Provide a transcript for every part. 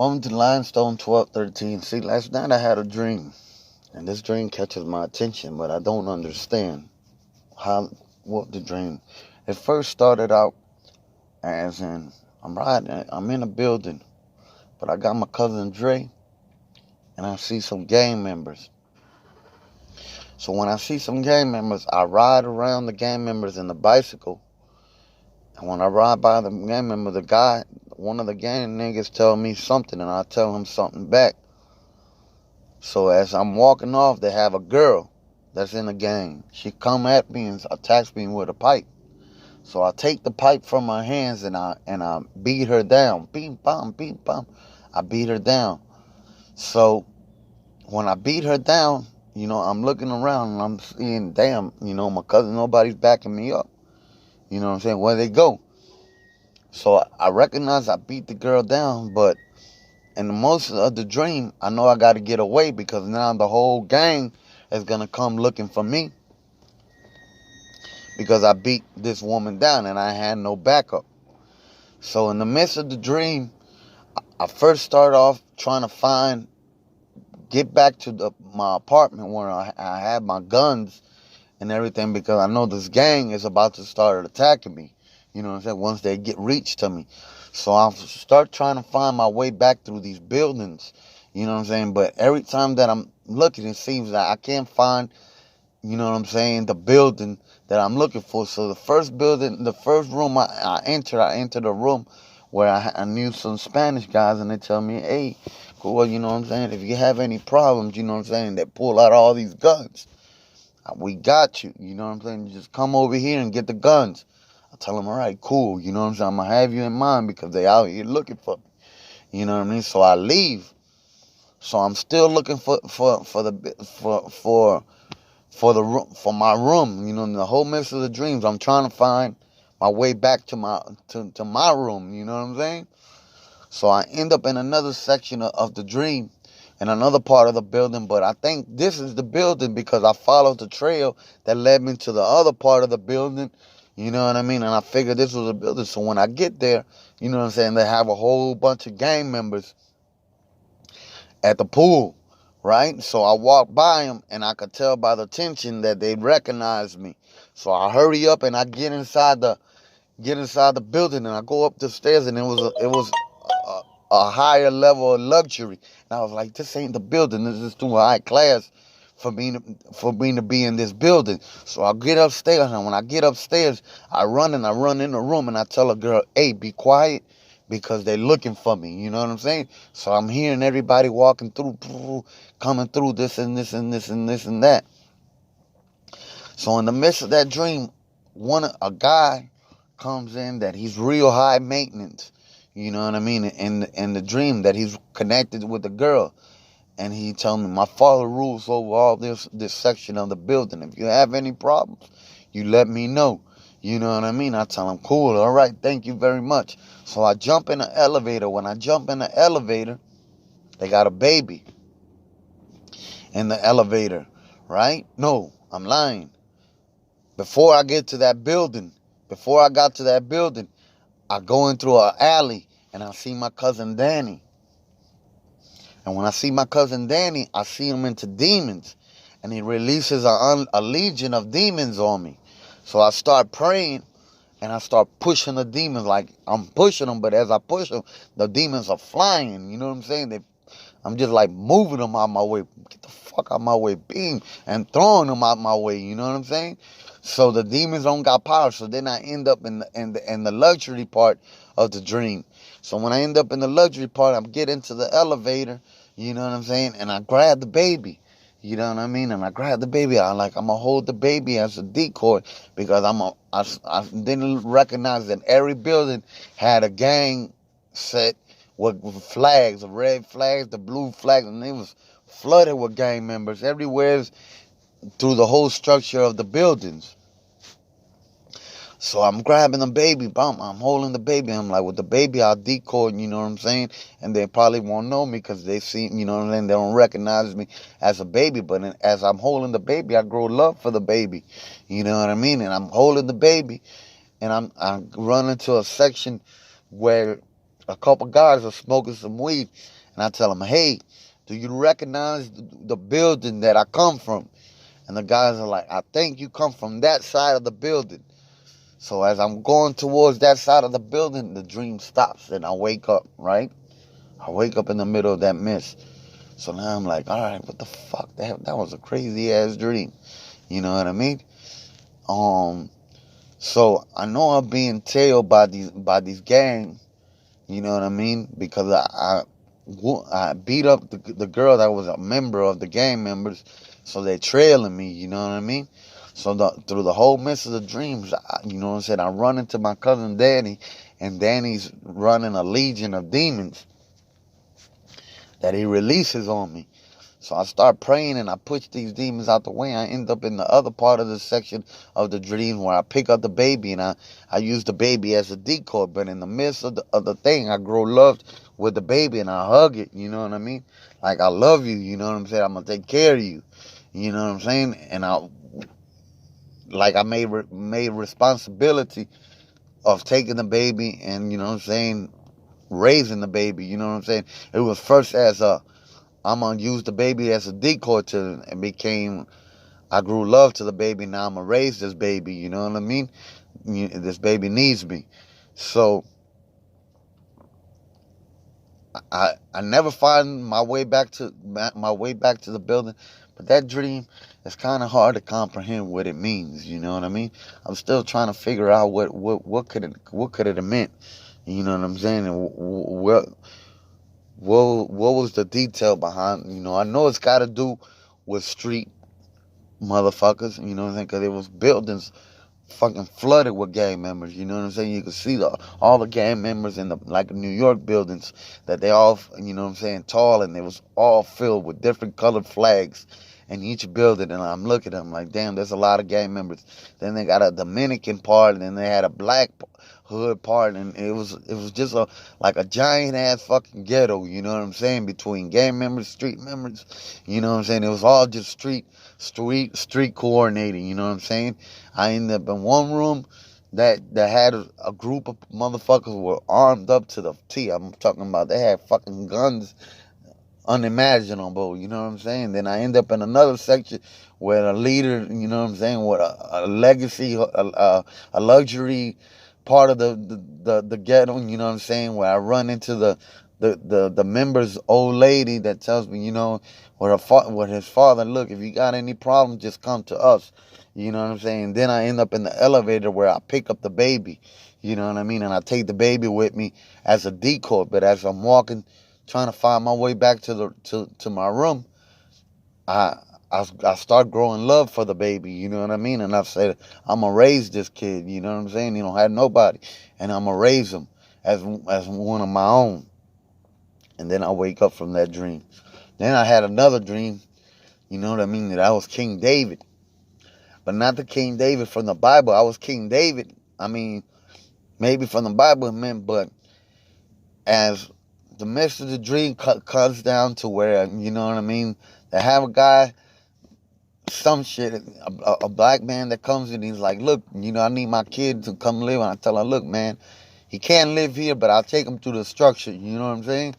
Welcome to Limestone 1213. See, last night I had a dream, and this dream catches my attention, but I don't understand what the dream. It first started out as in I'm in a building, but I got my cousin Dre, and I see some gang members. So when I see some gang members, I ride around the gang members in the bicycle, and when I ride by the gang member, one of the gang niggas tell me something, and I tell him something back. So as I'm walking off, they have a girl that's in the gang. She come at me and attacks me with a pipe. So I take the pipe from her hands and I beat her down. Beam bam, beam bam. I beat her down. So when I beat her down, I'm looking around and I'm seeing, damn, my cousin, nobody's backing me up. You know what I'm saying? Where they go? So I recognize I beat the girl down, but in the most of the dream, I know I got to get away because now the whole gang is going to come looking for me because I beat this woman down and I had no backup. So in the midst of the dream, I first start off trying to get back to my apartment where I had my guns and everything because I know this gang is about to start attacking me. You know what I'm saying? Once they reach to me. So I'll start trying to find my way back through these buildings. You know what I'm saying? But every time that I'm looking, it seems like I can't find, the building that I'm looking for. So the first room I entered a room where I knew some Spanish guys, and they tell me, hey, cool, you know what I'm saying? If you have any problems, you know what I'm saying, they pull out all these guns. We got you, you know what I'm saying? Just come over here and get the guns. I tell them, all right, cool, you know what I'm saying? I'm going to have you in mind because they out here looking for me. You know what I mean? So I leave. So I'm still looking for my room. You know, in the whole midst of the dreams, I'm trying to find my way back to my room. You know what I'm saying? So I end up in another section of the dream, in another part of the building. But I think this is the building because I followed the trail that led me to the other part of the building. You know what I mean? And I figured this was a building. So when I get there, you know what I'm saying, they have a whole bunch of gang members at the pool, right? So I walk by them, and I could tell by the tension that they recognized me. So I hurry up and I get inside the building, and I go up the stairs, and it was a higher level of luxury. And I was like, this ain't the building. This is too high class for me to be in this building. So I get upstairs, and when I get upstairs, I run in the room, and I tell a girl, hey, be quiet, because they're looking for me. You know what I'm saying? So I'm hearing everybody walking through, coming through, this and this and this and this and that. So in the midst of that dream, a guy comes in that he's real high maintenance. You know what I mean? In the dream that he's connected with a girl. And he told me, my father rules over all this section of the building. If you have any problems, you let me know. You know what I mean? I tell him, cool, all right, thank you very much. So I jump in the elevator. When I jump in the elevator, they got a baby in the elevator, right? No, I'm lying. Before I got to that building, I go in through an alley, and I see my cousin Danny. And when I see my cousin Danny, I see him into demons. And he releases a legion of demons on me. So I start praying, and I start pushing the demons. Like, I'm pushing them, but as I push them, the demons are flying. You know what I'm saying? I'm just like moving them out my way. Get the fuck out my way. Beam. And throwing them out my way. You know what I'm saying? So the demons don't got power. So then I end up in the luxury part of the dream. So when I end up in the luxury part, I get into the elevator. You know what I'm saying? And I grab the baby. You know what I mean? And I grab the baby. I'm going to hold the baby as a decoy because I didn't recognize that every building had a gang set with flags, the red flags, the blue flags, and it was flooded with gang members everywhere through the whole structure of the buildings. So I'm grabbing the baby, I'm holding the baby. I'm like, with the baby, I'll decoy, you know what I'm saying? And they probably won't know me because they see, you know what I'm saying? They don't recognize me as a baby. But as I'm holding the baby, I grow love for the baby. You know what I mean? And I'm holding the baby, and I run into a section where a couple guys are smoking some weed, and I tell them, hey, do you recognize the building that I come from? And the guys are like, I think you come from that side of the building. So as I'm going towards that side of the building, the dream stops and I wake up, right? I wake up in the middle of that mist. So now I'm like, all right, what the fuck? That was a crazy ass dream. You know what I mean? So I know I'm being tailed by these gangs. You know what I mean? Because I beat up the girl that was a member of the gang members, so they're trailing me. You know what I mean? So through the whole midst of the dreams, you know what I'm saying, I run into my cousin Danny, and Danny's running a legion of demons that he releases on me. So I start praying and I push these demons out the way. I end up in the other part of the section of the dream where I pick up the baby and I use the baby as a decoy. But in the midst of the thing, I grow loved with the baby and I hug it. You know what I mean? Like, I love you. You know what I'm saying? I'm going to take care of you. You know what I'm saying? And I made responsibility of taking the baby and, you know what I'm saying, raising the baby. You know what I'm saying? It was first as I'm going to use the baby as a decoy to, and I grew love to the baby. Now I'm going to raise this baby. You know what I mean? This baby needs me. So I never find my way back to the building. But that dream, it's kind of hard to comprehend what it means. You know what I mean? I'm still trying to figure out what could it have meant. You know what I'm saying? And what was the detail behind? You know, I know it's got to do with street motherfuckers. You know what I'm saying? Because there was buildings fucking flooded with gang members. You know what I'm saying? You could see all the gang members in the New York buildings, that they all, you know what I'm saying, tall, and it was all filled with different colored flags in each building. And I'm looking at them like, damn, there's a lot of gang members. Then they got a Dominican part, and then they had a black hood part, and it was just like a giant ass fucking ghetto. You know what I'm saying? Between gang members, street members. You know what I'm saying? It was all just street coordinating. You know what I'm saying? I ended up in one room that had a group of motherfuckers who were armed up to the T. I'm talking about they had fucking guns unimaginable. You know what I'm saying? Then I end up in another section where a leader, you know what I'm saying, with a legacy, a luxury part of the ghetto. You know what I'm saying? Where I run into the member's old lady that tells me, you know, with his father, look, if you got any problems, just come to us. You know what I'm saying? Then I end up in the elevator where I pick up the baby. You know what I mean? And I take the baby with me as a decoy. But as I'm walking, trying to find my way back to my room, I start growing love for the baby. You know what I mean? And I said, I'm gonna raise this kid. You know what I'm saying? He don't have nobody, and I'm gonna raise him as one of my own. And then I wake up from that dream. Then I had another dream. You know what I mean? That I was King David. But not the King David from the Bible. I was King David. I mean, maybe from the Bible, man, but as the midst of the dream cuts down to where, you know what I mean, they have a guy, some shit, a black man that comes in, he's like, look, you know, I need my kid to come live. And I tell her, look, man, he can't live here, but I'll take him to the structure. You know what I'm saying?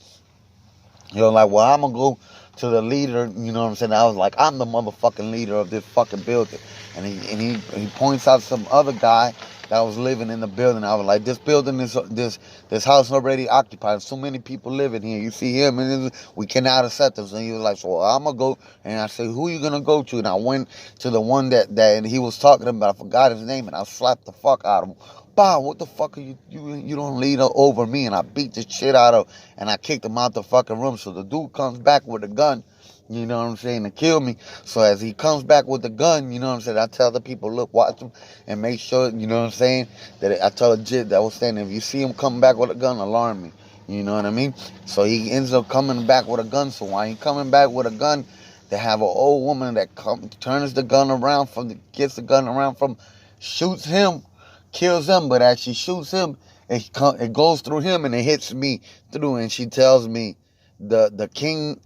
You're like, well, I'm going to go to the leader, you know what I'm saying? I was like, I'm the motherfucking leader of this fucking building. And he points out some other guy that was living in the building. I was like, this building is this house already occupied. So many people living here. You see him, and we cannot accept him. And he was like, so I'm gonna go. And I said, who are you gonna go to? And I went to the one that he was talking about. I forgot his name, and I slapped the fuck out of him. Bow, what the fuck are you don't lead over me. And I beat the shit out of, and I kicked him out the fucking room. So the dude comes back with a gun, you know what I'm saying, to kill me. So as he comes back with the gun, you know what I'm saying, I tell the people, look, watch him and make sure, you know what I'm saying, that I tell a jit that was saying, if you see him coming back with a gun, alarm me. You know what I mean? So he ends up coming back with a gun. So while he coming back with a gun, they have an old woman that turns the gun around gets the gun around from, shoots him, kills him, but as she shoots him, it goes through him and it hits me through, and she tells me the king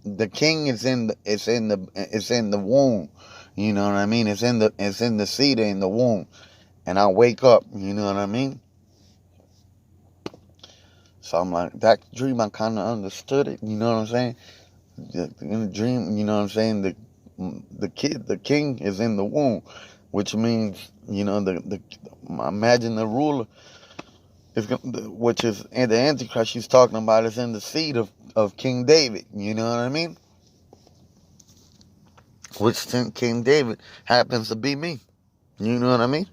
is in the womb. You know what I mean? It's in the seed in the womb. And I wake up, you know what I mean? So I'm like, that dream, I kind of understood it. You know what I'm saying? In the dream, you know what I'm saying? The king is in the womb, which means, you know, imagine the ruler is, which is, and the Antichrist she's talking about is in the seed of King David. You know what I mean? Which King David happens to be me. You know what I mean?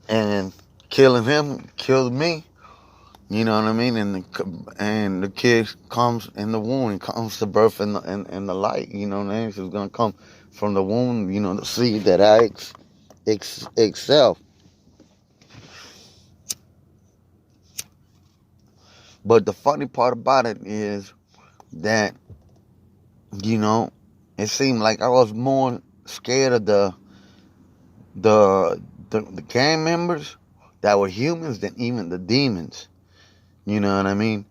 And killing him killed me. You know what I mean? And the kid comes in the womb, comes to birth in the light. You know what I mean? So it's gonna come from the womb. You know, the seed that I excel. But the funny part about it is that, you know, it seemed like I was more scared of the gang members that were humans than even the demons. You know what I mean?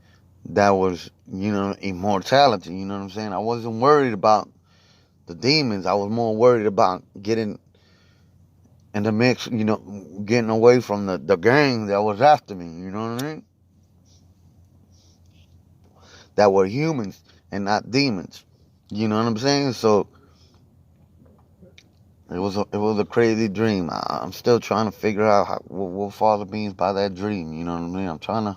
That was, you know, immortality. You know what I'm saying? I wasn't worried about the demons. I was more worried about getting in the mix, you know, getting away from the gang that was after me. You know what I mean? That were humans and not demons. You know what I'm saying? So it was a crazy dream. I'm still trying to figure out what Father means by that dream. You know what I mean? I'm trying to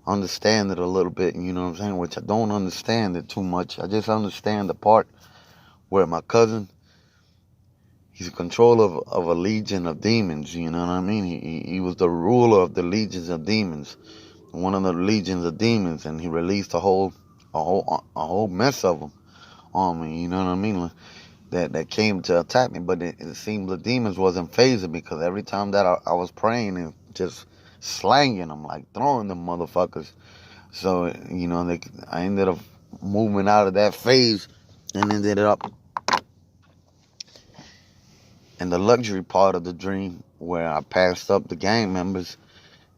understand it a little bit. You know what I'm saying? Which I don't understand it too much. I just understand the part where my cousin, he's in control of a legion of demons. You know what I mean? He was the ruler of the legions of demons, one of the legions of demons, and he released a whole mess of them on me. You know what I mean? That came to attack me, but it seemed the demons wasn't phasing me, because every time that I was praying and just slanging them, like throwing them motherfuckers. So, you know, I ended up moving out of that phase and ended up in the luxury part of the dream, where I passed up the gang members,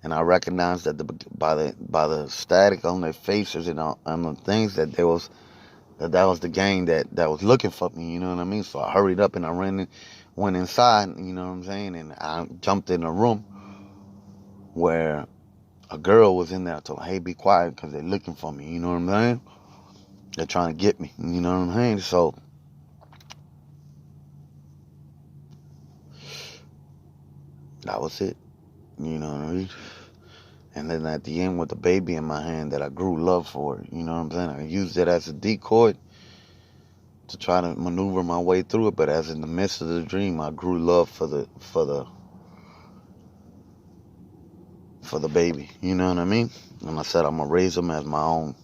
and I recognized that by the static on their faces and on the things that that was the gang that was looking for me. You know what I mean? So I hurried up and went inside. You know what I'm saying? And I jumped in a room where a girl was in there. I told her, "Hey, be quiet, because they're looking for me." You know what I'm saying? They're trying to get me. You know what I'm saying? So that was it. You know what I mean? And then at the end, with the baby in my hand, that I grew love for it. You know what I'm saying? I used it as a decoy to try to maneuver my way through it. But as in the midst of the dream, I grew love for the baby. You know what I mean? And I said I'm gonna raise him as my own.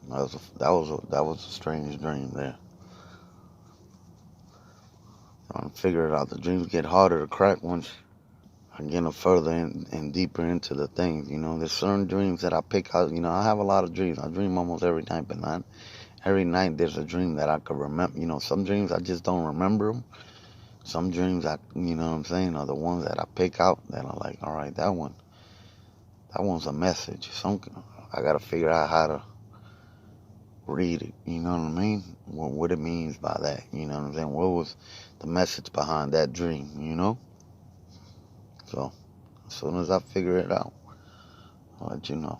That was a strange dream there. I'm figuring out the dreams get harder to crack once I get further and deeper into the things. You know, there's certain dreams that I pick out. You know, I have a lot of dreams. I dream almost every night, but not every night there's a dream that I could remember. You know, some dreams I just don't remember them. Some dreams you know what I'm saying, are the ones that I pick out that are like, all right, that one's a message. I gotta figure out how to read it. You know what I mean? What it means by that. You know what I'm saying? What was the message behind that dream? You know? So as soon as I figure it out, I'll let you know.